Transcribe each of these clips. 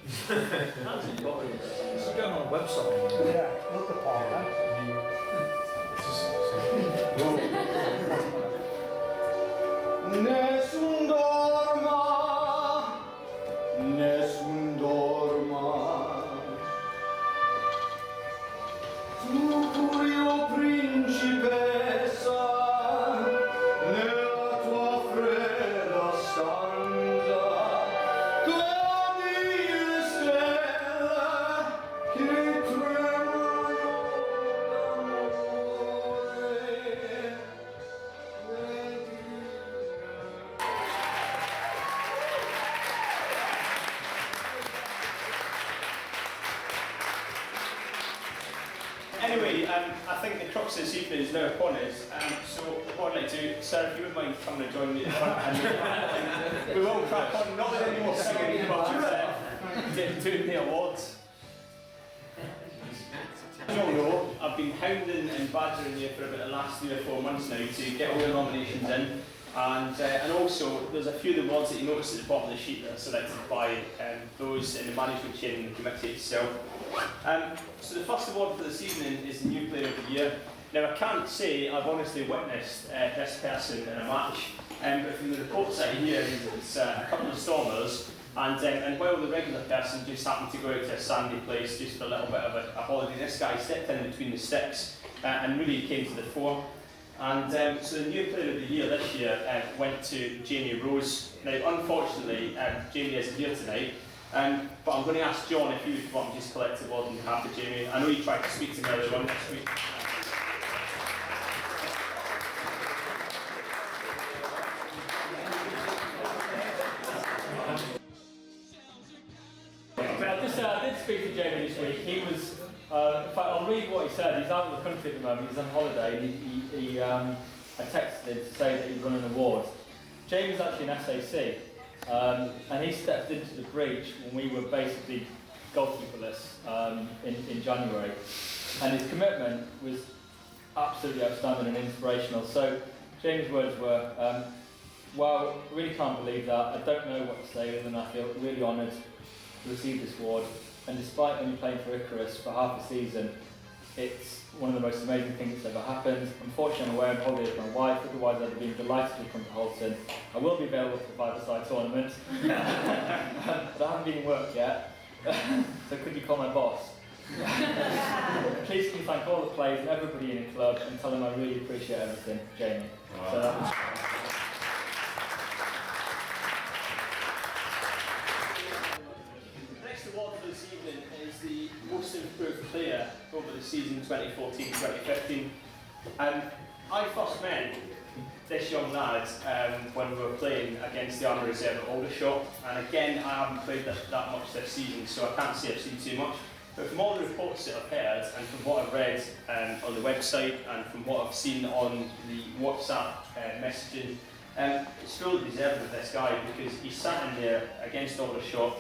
Actually, it's going on a website. Yeah, look at Paul, huh? Nessun dorma, nessun dorma. Tu curio principessa, nella tua fredda stanza, clami le stelle che tremano Anyway, I think the crux of this evening is now upon us, so what I'd like to, sir, if you wouldn't mind coming and joining me at the front, and we will crack on, not with any more singing, but doing the awards. As you all know, I've been hounding and badgering you for about the last 3 or 4 months now to get all your nominations in, and also there's a few of the awards that you notice at the bottom of the sheet that are selected by those in the management chain and the committee itself. So the first award for this evening is the New Player of the Year. Now I can't say I've honestly witnessed this person in a match, but from the reports that I hear it's a couple of Stormers, and while the regular person just happened to go out to a sandy place just for a little bit of a holiday, this guy stepped in between the sticks and really came to the fore. And so the New Player of the Year this year went to Jamie Rose. Now unfortunately Jamie isn't here tonight, but I'm going to ask John if he would come up and just collect the award on behalf of Jamie. I know you tried to speak to me earlier on this week. I did speak to Jamie this week. He was, in fact, I'll read what he said. He's out of the country at the moment, he's on holiday. I texted him to say that he's won an award. Jamie's actually an SAC, and he stepped into the breach when we were basically goalkeeperless in January. And his commitment was absolutely outstanding and inspirational. So Jamie's words were, well, I really can't believe that. I don't know what to say other than I feel really honoured to receive this award, and despite only playing for Icarus for half a season, it's one of the most amazing things that's ever happened. Unfortunately, I'm away on holiday with my wife, otherwise I'd have been delighted to come to Halton. I will be available for the 5-a-side tournament, but I haven't been in work yet, so could you call my boss? Please can you thank all the players and everybody in the club and tell them I really appreciate everything, Jamie. Wow. So Award for this evening is the Most Improved Player over the season 2014-2015. I first met this young lad when we were playing against the Army Reserve at Aldershot, and again I haven't played that much this season, so I can't say I've seen too much. But from all the reports that I've heard, and from what I've read on the website, and from what I've seen on the WhatsApp messaging, it's fully deserved of this guy, because he sat in there against Aldershot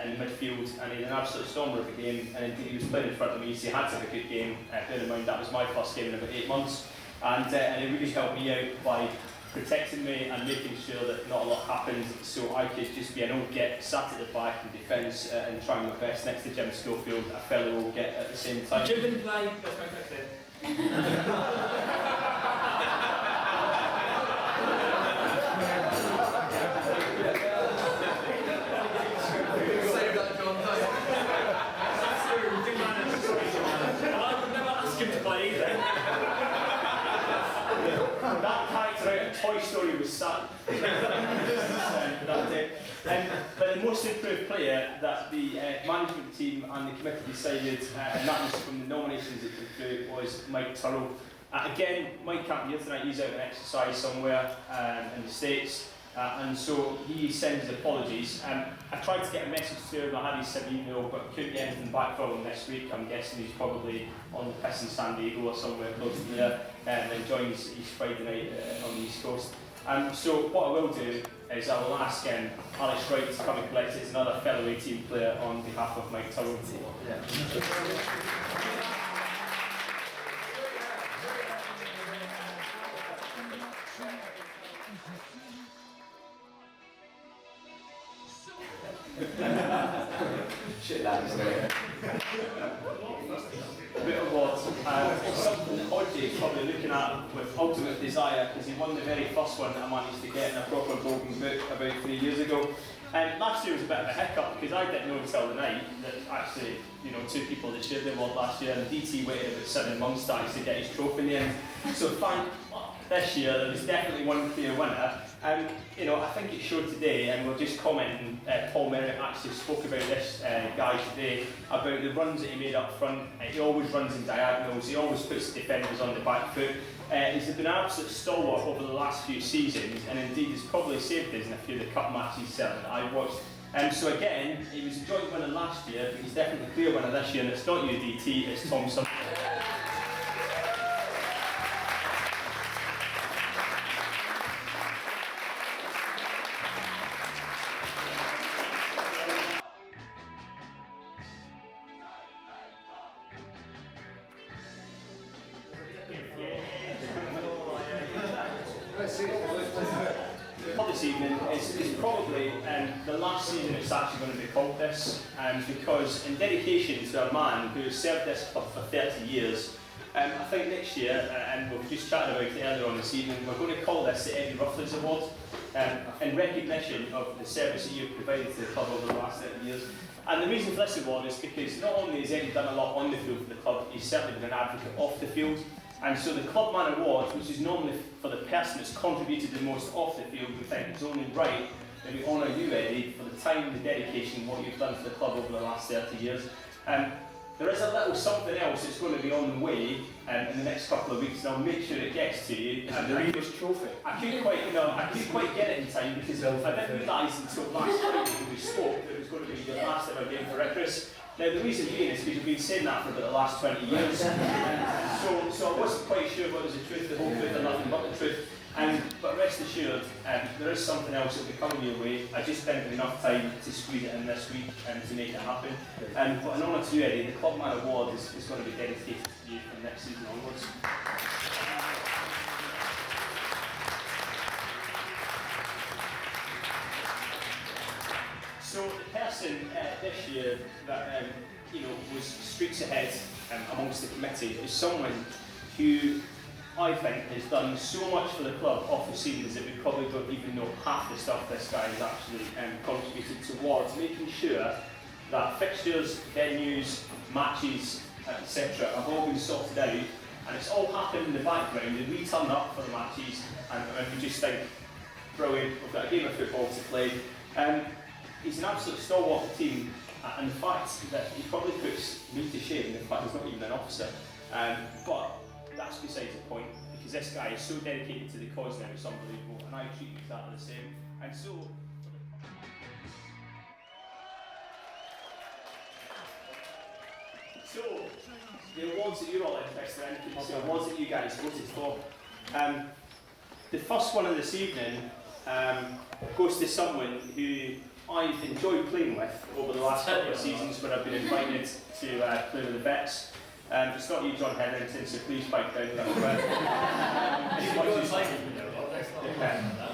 in the midfield, and he had an absolute stormer of a game, and indeed he was playing in front of me, so he had to have a good game. Bear in mind that was my first game in about 8 months, and he really helped me out by protecting me and making sure that not a lot happened, so I could just be an old git sat at the back in defence and trying my best next to Jim Schofield, a fellow old git at the same time. Jim didn't play, that's my question. That character out of Toy Story was sat that day. But the most improved player that the management team and the committee decided, and that was from the nominations that came through, was Mike Turrell. Again, Mike can't be here tonight, he's out on exercise somewhere in the States. And so he sends his apologies. I tried to get a message to him, I had his email, but couldn't get anything back from him this week. I'm guessing he's probably on the piss in San Diego or somewhere close to there, and enjoying his Friday night on the East Coast. So what I will do is I will ask Alex Wright to come and collect it. It's another fellow 18 player on behalf of Mike Turrell. Yeah. Shit, that is there. Bit of awards. It's something that Hodgie is probably looking at with ultimate desire because he won the very first one that I managed to get in a proper golden boot about 3 years ago. And last year was a bit of a hiccup because I didn't know until the night that actually, you know, 2 people that shared the award last year, and DT waited about 7 months to actually get his trophy in the end. So this year there was definitely one clear winner. You know, I think it showed today, and we're just commenting, Paul Merritt actually spoke about this guy today, about the runs that he made up front. He always runs in diagonals, he always puts defenders on the back foot. He's been an absolute stalwart over the last few seasons, and indeed has probably saved us in a few of the cup matches certainly that I've watched. So again, he was a joint winner last year, but he's definitely a clear winner this year, and it's not you DT, it's Tom Sumner. This evening is probably the last season it's actually going to be called this, because in dedication to a man who has served this club for 30 years, I think next year, and we've just chatted about it earlier on this evening, we're going to call this the Eddie Ruffles Award, in recognition of the service that you've provided to the club over the last 30 years. And the reason for this award is because not only has Eddie done a lot on the field for the club, he's certainly been an advocate off the field. And so the Clubman Award, which is normally for the person that's contributed the most off the field, we think it's only right that we honour you, Eddie, for the time, the dedication, what you've done for the club over the last 30 years. There is a little something else that's going to be on the way in the next couple of weeks, and I'll make sure it gets to you. The Readers Trophy. I couldn't quite get it in time because I didn't realise until last Friday when we spoke that it was going to be the last ever game for Icarus. Now the reason being is because we've been saying that for about the last 20 years. So I wasn't quite sure what was the truth, the whole truth, or nothing but the truth. But rest assured, there is something else that will be coming your way. I just didn't have enough time to squeeze it in this week to make it happen. But in honour to you, Eddie, the Clubman Award is going to be dedicated to you from next season onwards. So the person this year that was streets ahead amongst the committee is someone who I think has done so much for the club off the seasons that we probably don't even know half the stuff this guy has actually contributed towards making sure that fixtures, venues, matches, etc. have all been sorted out, and it's all happened in the background, and we turn up for the matches and we just think, brilliant, we've got a game of football to play. He's an absolute stalwart of the team, and the fact that he probably puts me to shame, in fact he's not even an officer, but that's besides the point, because this guy is so dedicated to the cause now, it's unbelievable, and I treat him exactly the same. And so the awards that you're all interested in, the awards that you guys voted for, the first one of this evening goes to someone who I've enjoyed playing with over the last couple of seasons when I've been invited to play with the vets. It's not you, John Hetherington, so please pipe down a little bit.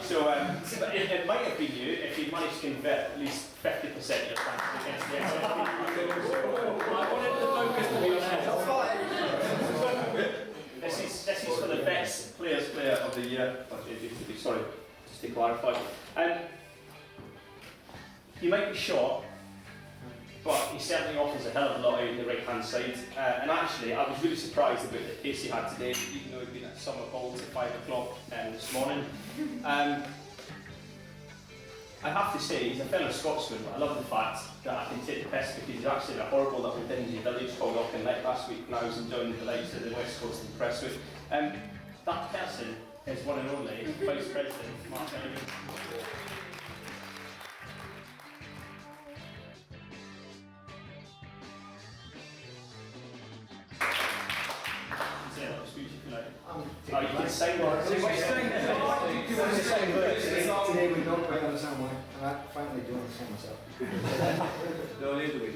So it might have been you if you managed to convert at least 50% of your plans against the I wanted the focus to be on that. This is for the best player of the year. Sorry, just to clarify. He might be short, but he certainly offers a hell of a lot out of the right-hand side. And actually, I was really surprised about the pace he had today, even though he'd been at summer balls at 5 o'clock this morning. I have to say, he's a fellow Scotsman, but I love the fact that I can take the piss because he's actually in a horrible little dingy village called Auchinleck last week when I was enjoying the delights of the West Coast and Presswood. That person is one and only Vice President Mark Elliott. Oh, you can say what? Today we don't quite understand why. I finally do understand myself. No, neither do we.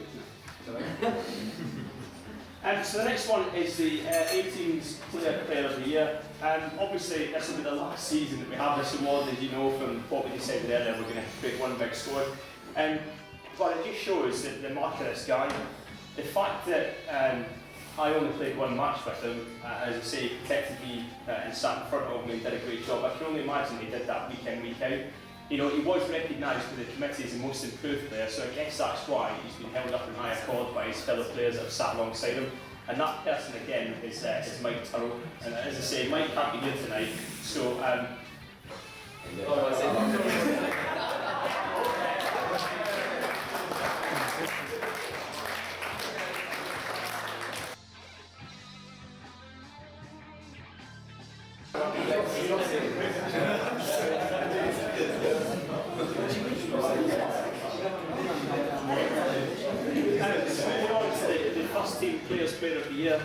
So the next one is the 18's Player of the Year. Obviously, this will be the last season that we have this award, as you know from what we just said earlier. We're going to create one big squad. but it just shows that the mark of this guy, the fact that I only played one match with him, as I say, he protected me and sat in front of me and did a great job. I can only imagine he did that week in, week out. You know, he was recognised by the committee as the most improved player, so I guess that's why he's been held up in high accord by his fellow players that have sat alongside him. And that person again is Mike Turrell. And as I say, Mike can't be here tonight, so Players Player of the Year.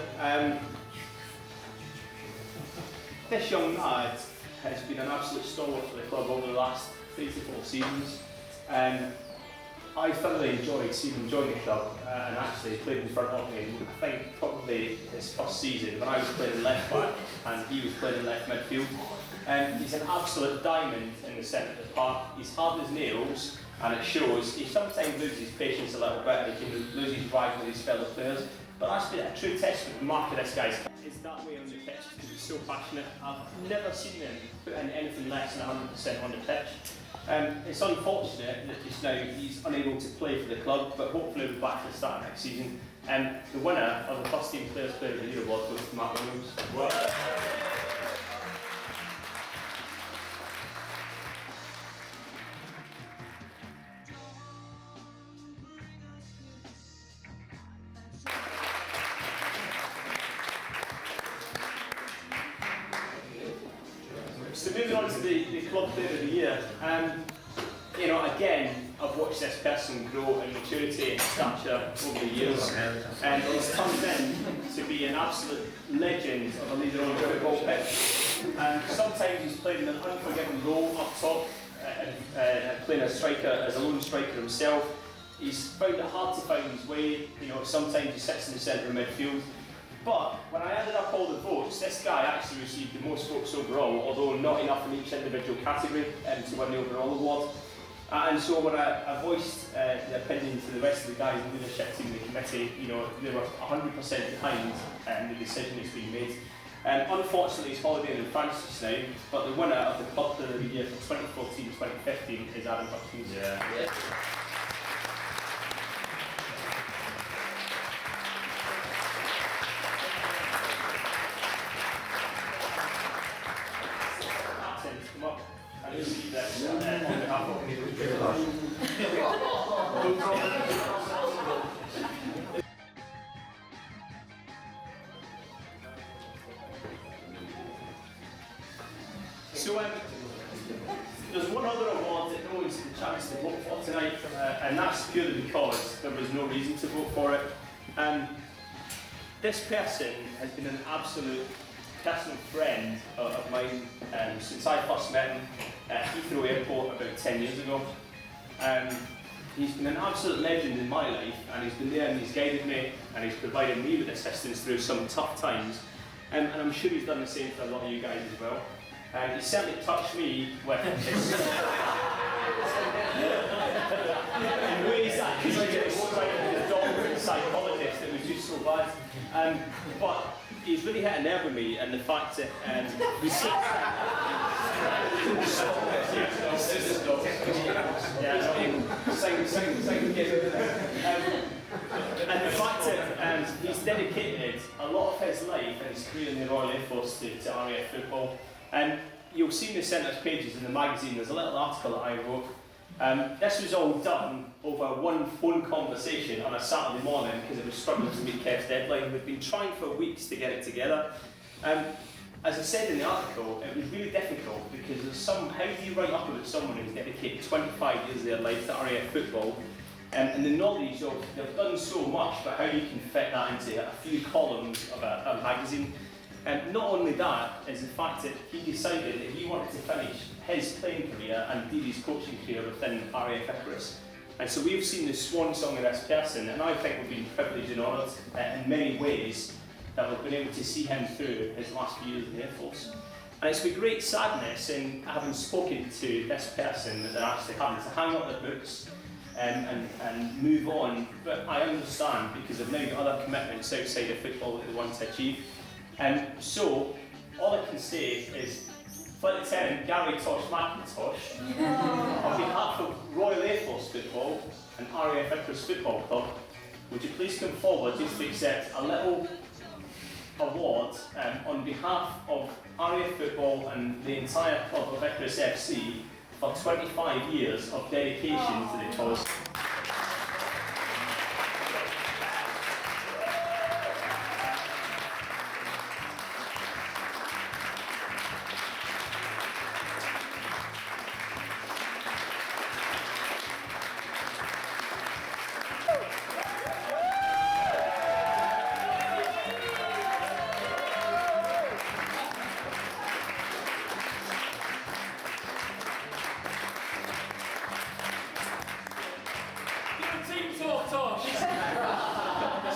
This young lad has been an absolute stalwart for the club over the last 3 to 4 seasons. I thoroughly enjoyed seeing him join the club and actually played in front of me. I think probably his first season when I was playing left back and he was playing in left midfield. He's an absolute diamond in the centre of the park. He's hard as nails and it shows. He sometimes loses patience a little bit and he can lose his drive with his fellow players. But that's been a true testament. The mark of this guy's is that way on the pitch because he's so passionate. I've never seen him put in anything less than 100% on the pitch. It's unfortunate that just now he's unable to play for the club, but hopefully he'll be back to the start of next season. The winner of the first team Players Player of the Year award goes to Matt Williams. So moving on to the club player of the year, you know, again, I've watched this person grow in maturity and stature over the years, and he's turned in to be an absolute legend of a leader on the football pitch. Sometimes he's played in an unforgiving role up top, playing a striker as a lone striker himself. He's found it hard to find his way. You know, sometimes he sits in the centre of midfield. But when I added up all the votes, this guy actually received the most votes overall, although not enough in each individual category to win the overall award. And so when I voiced the opinion to the rest of the guys in the leadership team and the committee, you know, they were 100% behind the decision that's been made. Unfortunately, he's holidaying in France just now, but the winner of the club player of the year for 2014-2015 is Adam Hutchins. Yeah. So there's one other award that no one's had a chance to vote for tonight, and that's purely because there was no reason to vote for it. This person has been an absolute personal friend of mine since I first met him at Heathrow Airport about 10 years ago. He's been an absolute legend in my life, and he's been there and he's guided me and he's provided me with assistance through some tough times, and I'm sure he's done the same for a lot of you guys as well. He certainly touched me with his in ways that I couldn't get more right than the doctor and psychologist. It was just so bad. But he's really hit a nerve with me, and the fact that we see. And the fact that he's dedicated a lot of his life and his career in the Royal Air Force to RAF football. And you'll see in the centre pages in the magazine, there's a little article that I wrote. This was all done over one phone conversation on a Saturday morning because it was struggling to meet Kev's deadline. We've been trying for weeks to get it together. As I said in the article, it was really difficult because there's how do you write up about someone who's dedicated 25 years of their life to RAF football, and the knowledge of they've done so much, but how you can fit that into a few columns of a magazine. Not only that, is the fact that he decided that he wanted to finish his playing career and did his coaching career within RAF Icarus. And so we've seen the swan song of this person, and I think we've been privileged and honoured in many ways that we've been able to see him through his last few years in the Air Force. And it's with great sadness in having spoken to this person that they're actually having to hang up their books and move on. But I understand because they've now got other commitments outside of football that they want to achieve. So all I can say is, Flight Lieutenant Gary Tosh McIntosh, on behalf of Royal Air Force Football and RAF Icarus Football Club, would you please come forward just to accept a little award on behalf of RAF Football and the entire club of Icarus FC for 25 years of dedication to the cause.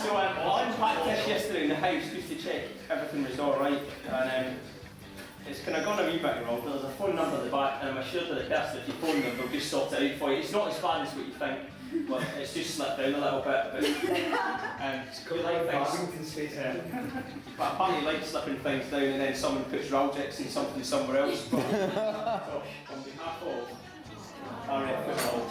So I unpacked this yesterday in the house just to check everything was alright, and it's kind of gone a wee bit wrong, but there's a phone number at the back, and I'm assured that the person, if you phone them, they'll just sort it out for you. It's not as bad as what you think, but it's just slipped down a little bit. But we like things, but apparently you like slipping things down, and then someone puts Ralgex in something somewhere else. But, on behalf of RAF Football.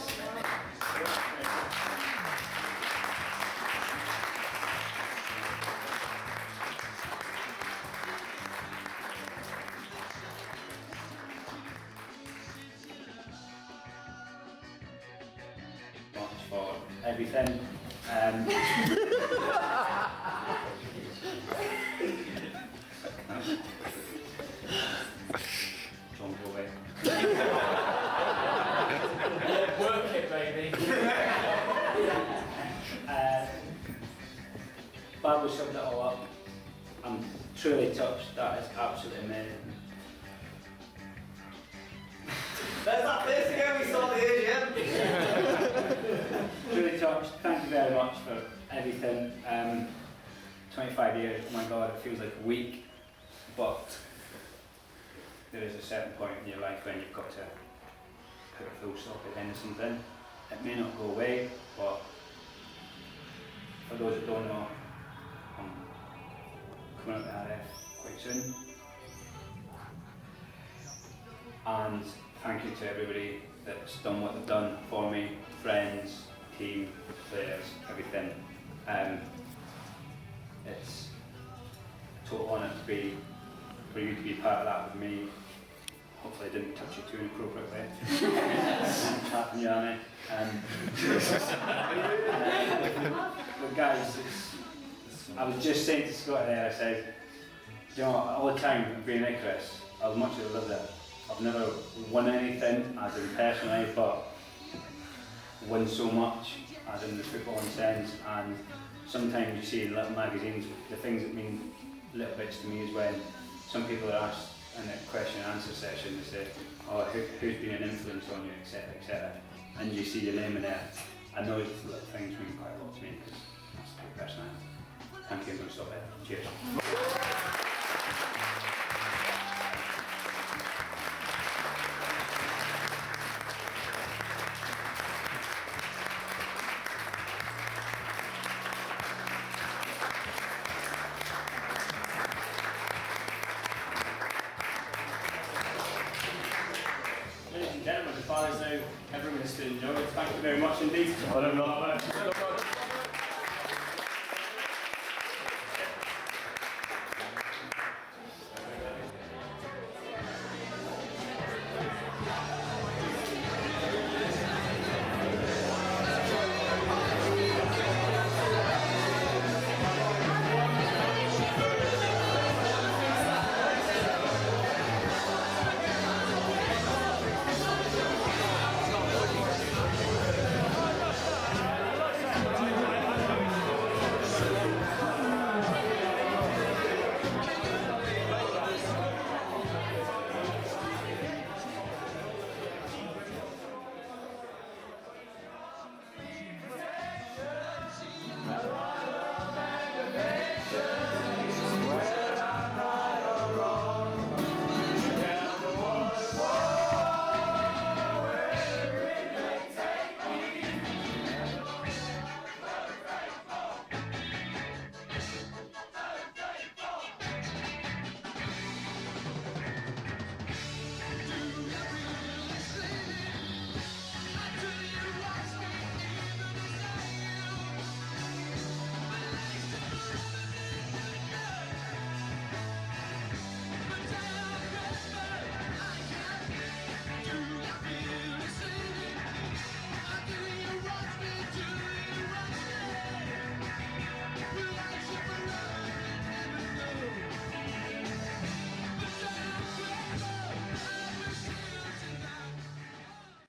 For everything. John away. Work it, baby. Barbara summed it all up. I'm truly touched. That is absolutely amazing. There's that place again we saw the AGM. Really touched. Thank you very much for everything. 25 years, oh my God, it feels like a week, but there is a certain point in your life when you've got to put a full stop at the end of something. It may not go away, but for those that don't know, I'm coming out to RF quite soon. And thank you to everybody that's done what they've done for me, friends, team, players, everything. It's a total honour for you to be part of that with me. Hopefully I didn't touch you too inappropriately. Clapping you on it. But guys, I was just saying to Scott there, I said, you know, all the time I've been at Icarus, I've much loved it. I've never won anything as in personally, but won so much as in the footballing sense. And sometimes you see in little magazines the things that mean little bits to me is when some people are asked in a question and answer session, they say, oh, who's been an influence on you, etc, etc. And you see your name in there. And those little things mean quite a lot to me because that's my personality. Thank you, I'm going to stop there. Cheers. Ladies and gentlemen, the bar is now everyone is to enjoy it. Thank you very much indeed.